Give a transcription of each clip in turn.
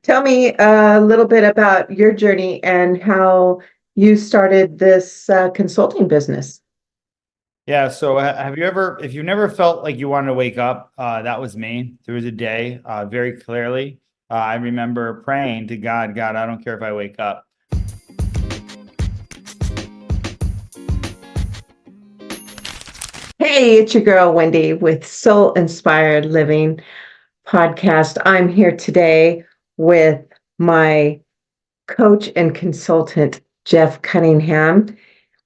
Tell me a little bit about your journey and how you started this consulting business. Yeah. So have you ever, if you've never felt like you wanted to wake up, that was me. There was a day, very clearly. I remember praying to God, God, I don't care if I wake up. Hey, it's your girl Wendy with Soul Inspired Living podcast. I'm here today with my coach and consultant, Jeff Cunningham,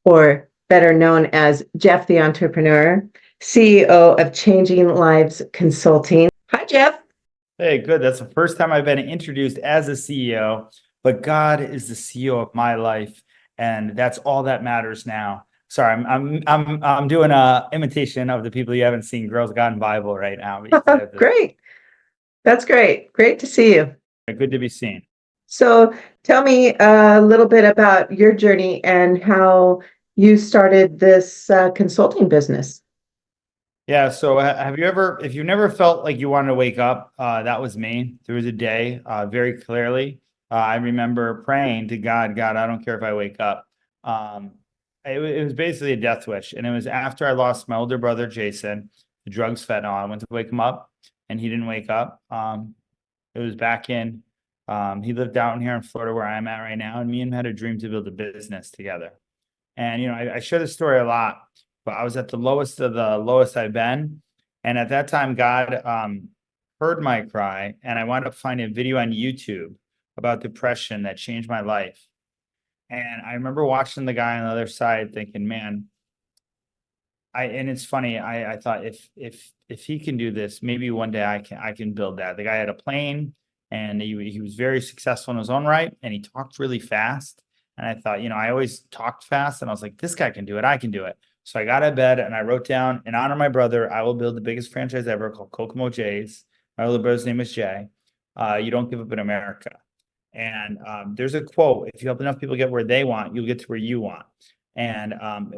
or better known as Jeff the Entrepreneur, CEO of Changing Lives Consulting. Hi, Jeff. Hey, good. That's the first time I've been introduced as a CEO, but God is the CEO of my life, and that's all that matters now. Sorry, I'm doing a imitation of the people you haven't seen, Girls Gone Bible right now because I have the Great. That's great. Great to see you. good to be seen. So tell me a little bit about your journey and how you started this consulting business. Yeah. So have you ever, if you've never felt like you wanted to wake up, that was me. There was a day, very clearly. I remember praying to God, God, I don't care if I wake up. Um, it was basically a death wish. And it was after I lost my older brother, Jason, the drugs, fentanyl. I went to wake him up and he didn't wake up. It was back in, he lived down here in Florida where I'm at right now. And me and him had a dream to build a business together. And, I share this story a lot, but I was at the lowest of the lowest I've been. And at that time, God heard my cry. And I wound up finding a video on YouTube about depression that changed my life. And I remember watching the guy on the other side thinking, man, and it's funny, I thought if he can do this, maybe one day I can build that. The guy had a plane and he was very successful in his own right, and he talked really fast. And I thought, I always talked fast, and I was like, this guy can do it, I can do it. So I got out of bed and I wrote down, in honor of my brother, I will build the biggest franchise ever called Kokomo Jays. My little brother's name is Jay. You don't give up in America. And there's a quote: if you help enough people get where they want, you'll get to where you want. And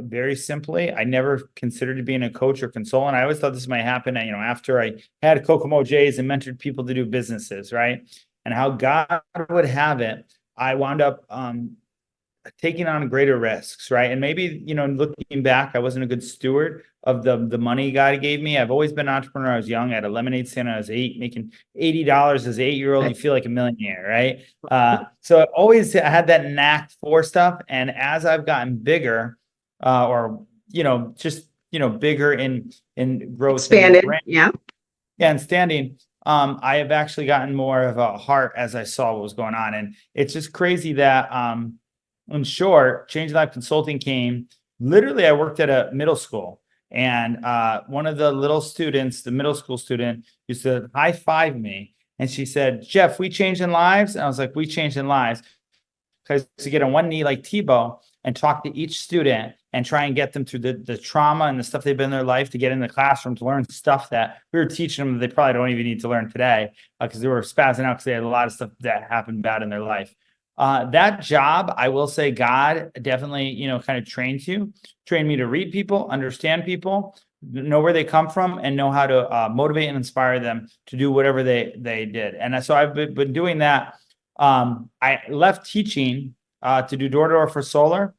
very simply, I never considered being a coach or consultant. I always thought this might happen, after I had Kokomo Jays and mentored people to do businesses, right? And how God would have it, I wound up taking on greater risks, right? And maybe, looking back, I wasn't a good steward of the money God gave me. I've always been an entrepreneur. I was young. I had a lemonade stand when I was 8, making $80 as an 8-year-old. You feel like a millionaire, right? So I always had that knack for stuff. And as I've gotten bigger, or just bigger in growth and Expanded. brand, Yeah. yeah, and standing, I have actually gotten more of a heart as I saw what was going on. And it's just crazy that in short, Change Life Consulting came. Literally, I worked at a middle school, and one of the little students, the middle school student, used to high five me, and she said, "Jeff, we changing lives." And I was like, "We changing lives," because to get on one knee like Tebow and talk to each student and try and get them through the trauma and the stuff they've been in their life to get in the classroom to learn stuff that we were teaching them that they probably don't even need to learn today, because they were spazzing out because they had a lot of stuff that happened bad in their life. That job, I will say, God definitely, kind of trained me to read people, understand people, know where they come from, and know how to motivate and inspire them to do whatever they did. And so I've been doing that. I left teaching to do door-to-door for solar.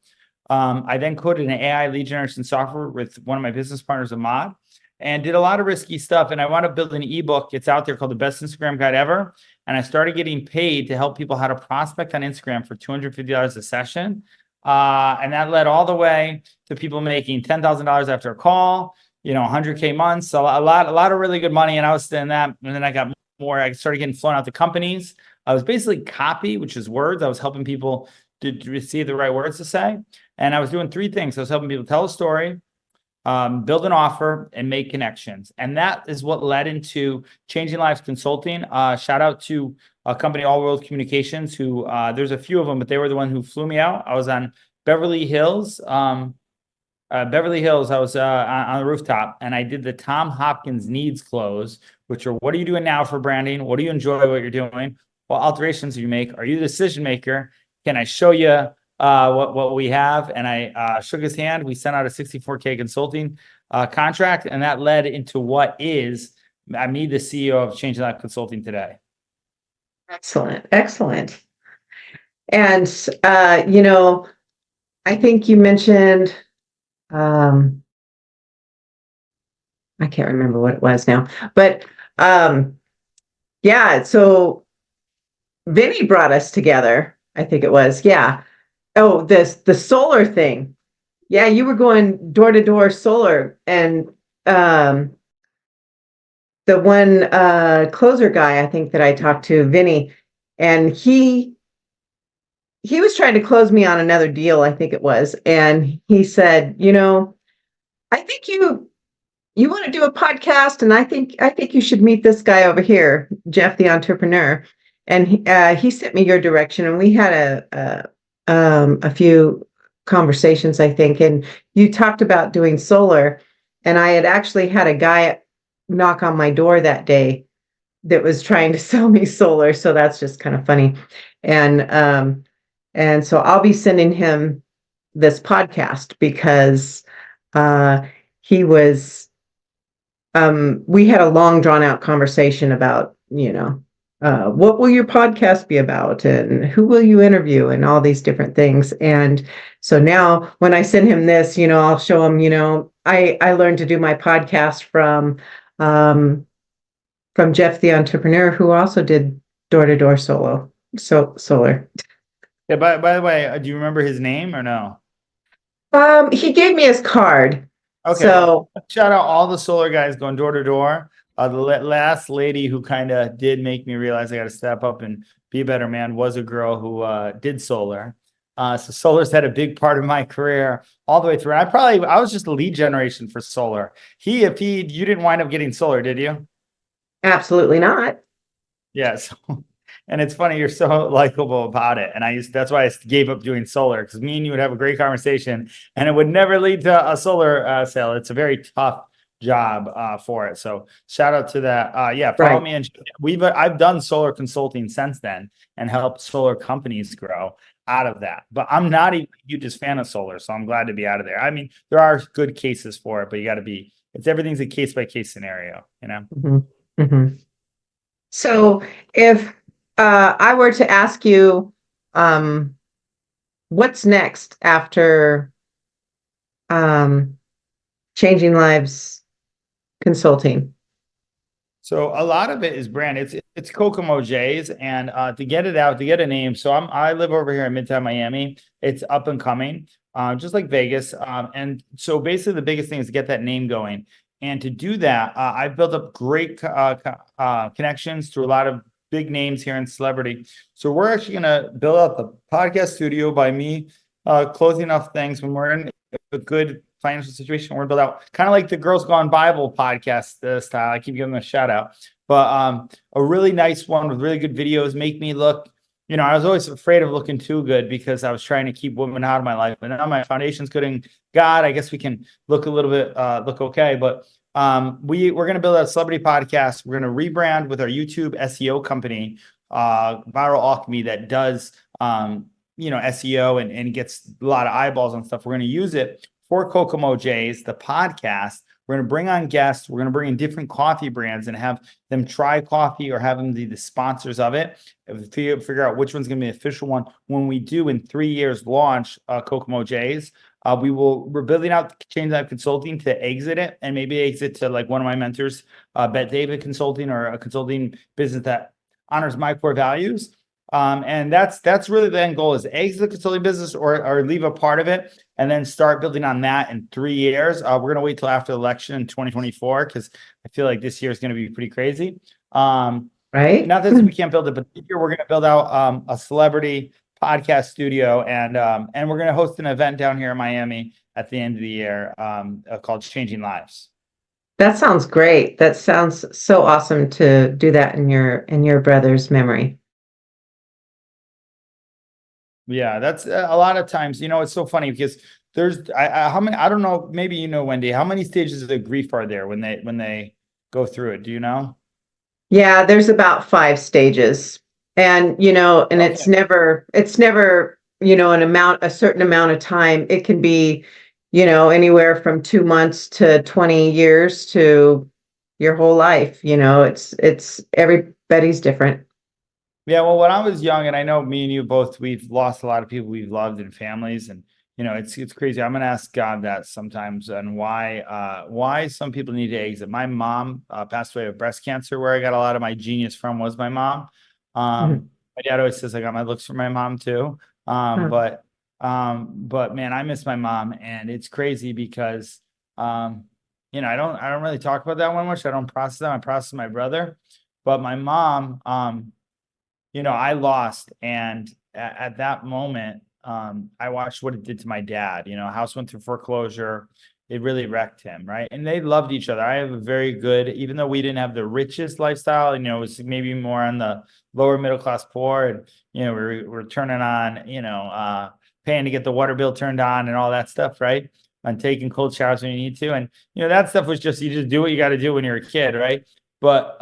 I then coded an AI lead generation software with one of my business partners, Ahmad, and did a lot of risky stuff. And I wound up building an ebook. It's out there called The Best Instagram Guide Ever. And I started getting paid to help people how to prospect on Instagram for $250 a session. And that led all the way to people making $10,000 after a call, 100K months, a lot of really good money. And I was in that. And then I got more. I started getting flown out to companies. I was basically copy, which is words. I was helping people to receive the right words to say. And I was doing three things. I was helping people tell a story, build an offer, and make connections. And that is what led into Changing Lives Consulting. Shout out to a company, All World Communications, who there's a few of them, but they were the one who flew me out. I was on Beverly Hills. Beverly Hills, I was on the rooftop, and I did the Tom Hopkins needs close, which are, what are you doing now for branding? What do you enjoy what you're doing? What alterations do you make? Are you the decision maker? Can I show you what we have? And I shook his hand. We sent out a 64K consulting contract, and that led into what is me, the CEO of Change Life Consulting today. Excellent. Excellent. And, I think you mentioned, um, I can't remember what it was now, but, um, yeah, so Vinny brought us together, I think it was. Yeah. Oh, the solar thing. Yeah, you were going door to door solar, and um the one closer guy I think that I talked to, Vinny, and he was trying to close me on another deal, I think it was, and he said, I think you want to do a podcast, and I think you should meet this guy over here, Jeff the entrepreneur. And he sent me your direction, and we had a few conversations, I think. And you talked about doing solar, and I had actually had a guy knock on my door that day that was trying to sell me solar. So that's just kind of funny. And so I'll be sending him this podcast because he was we had a long drawn out conversation about, what will your podcast be about and who will you interview and all these different things. And so now when I send him this, I'll show him, I learned to do my podcast from Jeff the entrepreneur, who also did door to door solar. Yeah. By the way, do you remember his name or no? He gave me his card. Okay. So Shout out all the solar guys going door to door. The last lady who kind of did make me realize I got to step up and be a better man was a girl who did solar. So solar's had a big part of my career all the way through. I was just a lead generation for solar. You didn't wind up getting solar, did you? absolutely not. Yes. And it's funny, you're so likable about it. And that's why I gave up doing solar, because me and you would have a great conversation and it would never lead to a solar sale. It's a very tough job for it. So shout out to that. Yeah, follow Right. me. And I've done solar consulting since then and helped solar companies grow out of that. But I'm not a hugest fan of solar, so I'm glad to be out of there. I mean, there are good cases for it, but everything's a case by case scenario, Mm-hmm. Mm-hmm. So if I were to ask you, um, what's next after um, Changing Lives Consulting? So a lot of it is brand. It's Kokomo J's, and to get it out, to get a name. So I live over here in Midtown Miami. It's up and coming, just like Vegas. And so basically, the biggest thing is to get that name going. And to do that, I've built up great connections through a lot of big names here in celebrity. So we're actually going to build out the podcast studio by me closing off things when we're in a good financial situation. We're gonna build out kind of like the Girls Gone Bible podcast style. I keep giving them a shout out, but a really nice one with really good videos. Make me look, I was always afraid of looking too good because I was trying to keep women out of my life. And now my foundation's good in God. I guess we can look a little bit, look okay. But we're gonna build out a celebrity podcast. We're gonna rebrand with our YouTube SEO company, Viral Alchemy, that does SEO and gets a lot of eyeballs on stuff. We're going to use it for Kokomo J's, the podcast. We're going to bring on guests. We're going to bring in different coffee brands and have them try coffee or have them be the sponsors of it. Figure out which one's going to be the official one. When we do in 3 years launch Kokomo J's, we're building out Change Life Consulting to exit it and maybe exit to like one of my mentors, Bet David Consulting, or a consulting business that honors my core values. And that's really the end goal, is exit the consulting business or leave a part of it and then start building on that in 3 years. We're going to wait till after the election in 2024 because I feel like this year is going to be pretty crazy. Right? Not that we can't build it, but this year we're going to build out a celebrity podcast studio, and we're going to host an event down here in Miami at the end of the year called Changing Lives. That sounds great. That sounds so awesome to do that in your brother's memory. Yeah, that's a lot of times, it's so funny because there's how many, I don't know, maybe Wendy, how many stages of grief are there when they go through it? Do you know? Yeah, there's about 5 stages. And and Okay. it's never, a certain amount of time. It can be, anywhere from 2 months to 20 years to your whole life. It's everybody's different. Yeah, well, when I was young, and I know me and you both, we've lost a lot of people we've loved in families, and it's crazy. I'm gonna ask God that sometimes, and why some people need to exit. My mom passed away of breast cancer. Where I got a lot of my genius from was my mom. Mhm. My dad always says I got my looks from my mom too. Huh. But man, I miss my mom, and it's crazy because um, I don't really talk about that one much. I don't process that. I process my brother, but my mom. I lost, and at that moment, I watched what it did to my dad. House went through foreclosure. It really wrecked him, right? And they loved each other. I have a very good, even though we didn't have the richest lifestyle, it was maybe more on the lower middle class poor, and we're turning on, paying to get the water bill turned on and all that stuff, right? And taking cold showers when you need to, and that stuff was just you just do what you got to do when you're a kid, right? But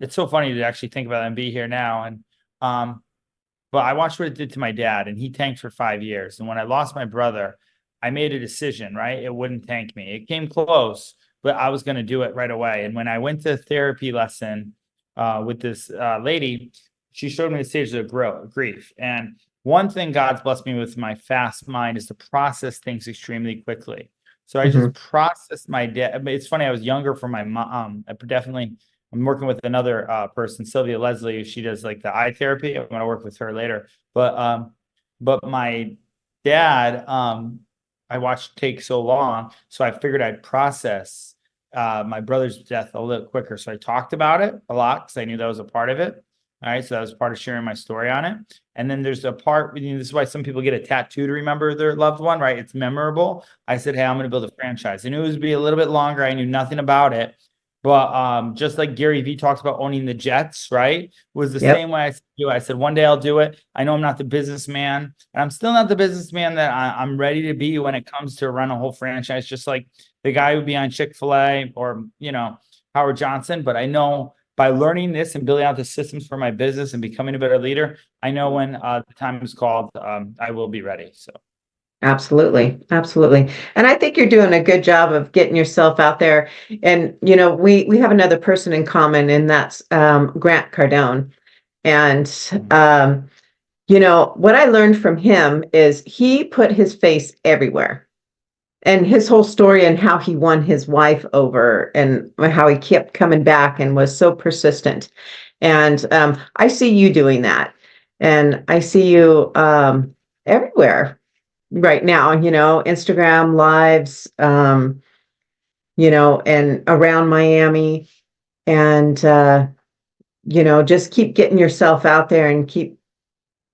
it's so funny to actually think about it and be here now, and um, but I watched what it did to my dad, and he tanked for 5 years. And when I lost my brother, I made a decision, right? It wouldn't tank me. It came close, but I was going to do it right away. And when I went to therapy lesson with this lady, she showed me the stages of grief. And one thing God's blessed me with my fast mind is to process things extremely quickly. So I just Mhm. processed my dad. It's funny, I was younger for my mom. I'm working with another person, Sylvia Leslie. She does like the eye therapy. I'm going to work with her later. But my dad, I watched take so long, so I figured I'd process my brother's death a little quicker. So I talked about it a lot because I knew that was a part of it. All right, so that was part of sharing my story on it. And then there's a part, this is why some people get a tattoo to remember their loved one, right? It's memorable. I said, hey, I'm going to build a franchise. I knew it would be a little bit longer. I knew nothing about it. But just like Gary Vee talks about owning the Jets, right? Was the Yep. same way I said, I said, one day I'll do it. I know I'm not the businessman, and I'm still not the businessman that I'm ready to be when it comes to run a whole franchise, just like the guy who'd be on Chick-fil-A or, Howard Johnson. But I know by learning this and building out the systems for my business and becoming a better leader, I know when the time is called, I will be ready. So. Absolutely. Absolutely. And I think you're doing a good job of getting yourself out there. And, we have another person in common, and that's Grant Cardone. And, what I learned from him is he put his face everywhere. And his whole story and how he won his wife over and how he kept coming back and was so persistent. And I see you doing that. And I see you everywhere right now, Instagram lives, and around Miami. And, just keep getting yourself out there and keep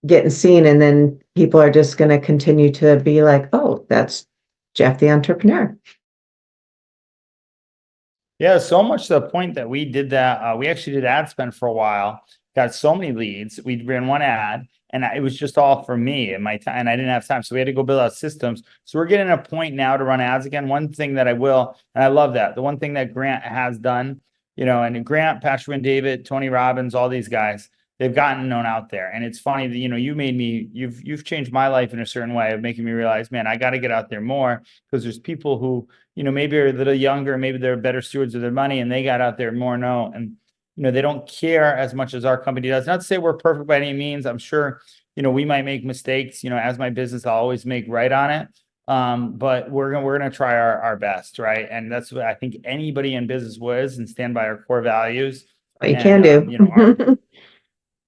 getting seen. And then people are just going to continue to be like, oh, that's Jeff the entrepreneur. Yeah, so much to the point that we did that. We actually did ad spend for a while, got so many leads. We ran one ad, and it was just all for me and my time, and I didn't have time. So we had to go build out systems. So we're getting a point now to run ads again. One thing that I will, and I love that, the one thing that Grant has done, and Grant, Patrick and David, Tony Robbins, all these guys, they've gotten known out there. And it's funny that, you've changed my life in a certain way of making me realize, man, I got to get out there more because there's people who maybe are a little younger, maybe they're better stewards of their money and they got out there more and they don't care as much as our company does. Not to say we're perfect by any means. I'm sure, we might make mistakes, as my business, I'll always make right on it. But we're gonna try our best, right? And that's what I think anybody in business was and stand by our core values. What you And can our do.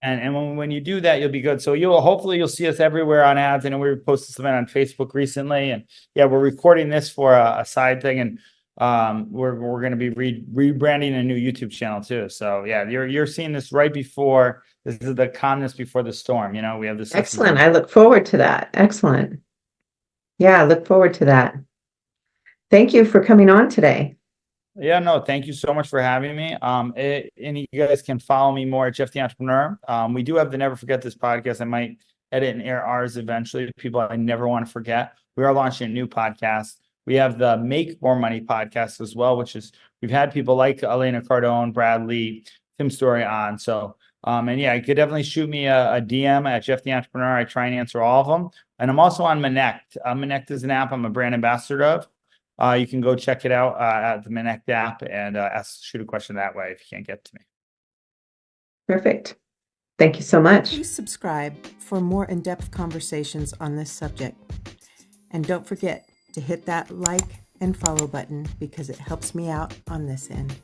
and when you do that, you'll be good. So hopefully you'll see us everywhere on ads. I know we posted something on Facebook recently, and yeah, we're recording this for a side thing, and we're going to be rebranding a new YouTube channel too. So yeah, you're seeing this right before this is the calmness before the storm. We have the systems in Excellent. I place. look forward to that. Excellent. Yeah, I look forward to that. Thank you for coming on today. Yeah, no, thank you so much for having me. And you guys can follow me more at Jeff the Entrepreneur. We do have the Never Forget This podcast. I might edit and air ours eventually. People I never want to forget. We are launching a new podcast. We have the Make More Money podcast as well, which is we've had people like Elena Cardone, Brad Lee, Tim Story on. So, and yeah, you could definitely shoot me a DM at Jeff the Entrepreneur. I try and answer all of them. And I'm also on Connect. Connect is an app I'm a brand ambassador of. You can go check it out at the Connect app and shoot a question that way if you can't get to me. Perfect. Thank you so much. Please subscribe for more in-depth conversations on this subject. And don't forget to hit that like and follow button because it helps me out on this end.